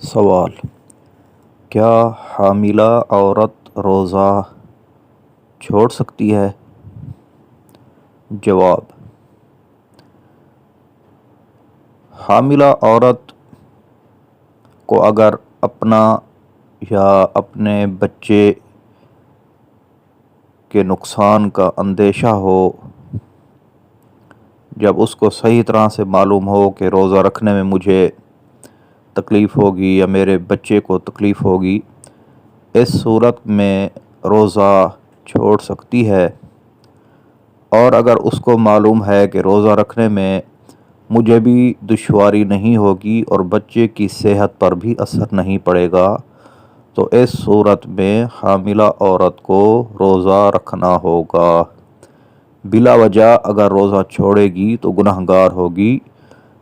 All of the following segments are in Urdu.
سوال: کیا حاملہ عورت روزہ چھوڑ سکتی ہے؟ جواب: حاملہ عورت کو اگر اپنا یا اپنے بچے کے نقصان کا اندیشہ ہو، جب اس کو صحیح طرح سے معلوم ہو کہ روزہ رکھنے میں مجھے تکلیف ہوگی یا میرے بچے کو تکلیف ہوگی، اس صورت میں روزہ چھوڑ سکتی ہے۔ اور اگر اس کو معلوم ہے کہ روزہ رکھنے میں مجھے بھی دشواری نہیں ہوگی اور بچے کی صحت پر بھی اثر نہیں پڑے گا، تو اس صورت میں حاملہ عورت کو روزہ رکھنا ہوگا۔ بلا وجہ اگر روزہ چھوڑے گی تو گنہگار ہوگی،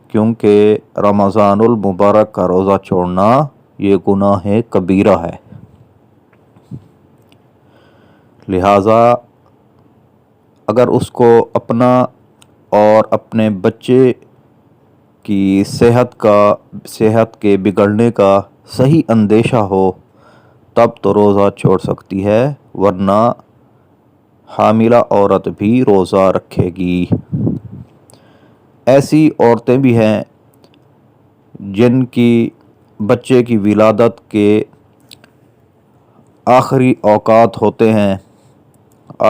کیونکہ رمضان المبارک کا روزہ چھوڑنا یہ گناہ کبیرہ ہے۔ لہٰذا اگر اس کو اپنا اور اپنے بچے کی صحت کے بگڑنے کا صحیح اندیشہ ہو، تب تو روزہ چھوڑ سکتی ہے، ورنہ حاملہ عورت بھی روزہ رکھے گی۔ ایسی عورتیں بھی ہیں جن کی بچے کی ولادت کے آخری اوقات ہوتے ہیں،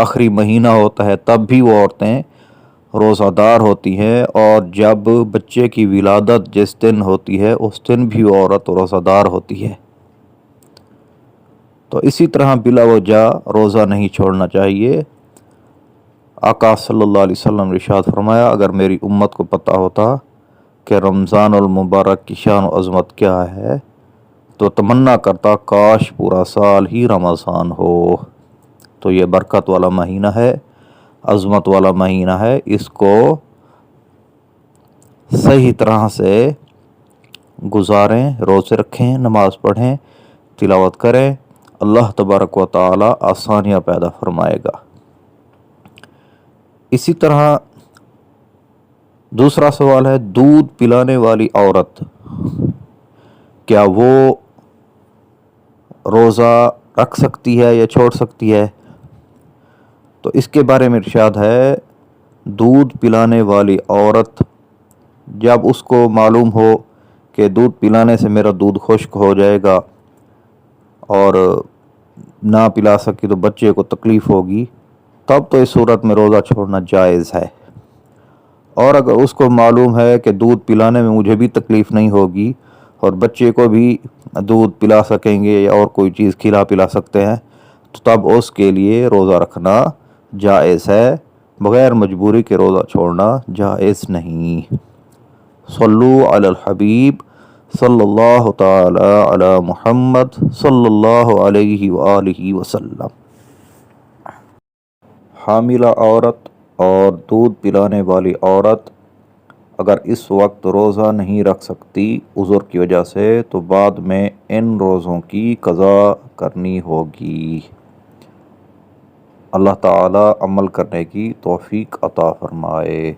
آخری مہینہ ہوتا ہے، تب بھی وہ عورتیں روزہ دار ہوتی ہیں، اور جب بچے کی ولادت جس دن ہوتی ہے اس دن بھی وہ عورت روزہ دار ہوتی ہے۔ تو اسی طرح بلا وجہ روزہ نہیں چھوڑنا چاہیے۔ آقا صلی اللہ علیہ وسلم نے ارشاد فرمایا، اگر میری امت کو پتہ ہوتا کہ رمضان المبارک کی شان و عظمت کیا ہے تو تمنا کرتا کاش پورا سال ہی رمضان ہو۔ تو یہ برکت والا مہینہ ہے، عظمت والا مہینہ ہے، اس کو صحیح طرح سے گزاریں، روزے رکھیں، نماز پڑھیں، تلاوت کریں، اللہ تبارک و تعالی آسانیاں پیدا فرمائے گا۔ اسی طرح دوسرا سوال ہے، دودھ پلانے والی عورت کیا وہ روزہ رکھ سکتی ہے یا چھوڑ سکتی ہے؟ تو اس کے بارے میں ارشاد ہے، دودھ پلانے والی عورت جب اس کو معلوم ہو کہ دودھ پلانے سے میرا دودھ خشک ہو جائے گا اور نہ پلا سکی تو بچے کو تکلیف ہوگی، تب تو اس صورت میں روزہ چھوڑنا جائز ہے۔ اور اگر اس کو معلوم ہے کہ دودھ پلانے میں مجھے بھی تکلیف نہیں ہوگی اور بچے کو بھی دودھ پلا سکیں گے یا اور کوئی چیز پلا سکتے ہیں، تو تب اس کے لیے روزہ رکھنا جائز ہے، بغیر مجبوری کے روزہ چھوڑنا جائز نہیں۔ صلو علی الحبیب صلی اللہ تعالی علی محمد صلی اللہ علیہ وآلہ وسلم۔ حاملہ عورت اور دودھ پلانے والی عورت اگر اس وقت روزہ نہیں رکھ سکتی عذر کی وجہ سے، تو بعد میں ان روزوں کی قضا کرنی ہوگی۔ اللہ تعالی عمل کرنے کی توفیق عطا فرمائے۔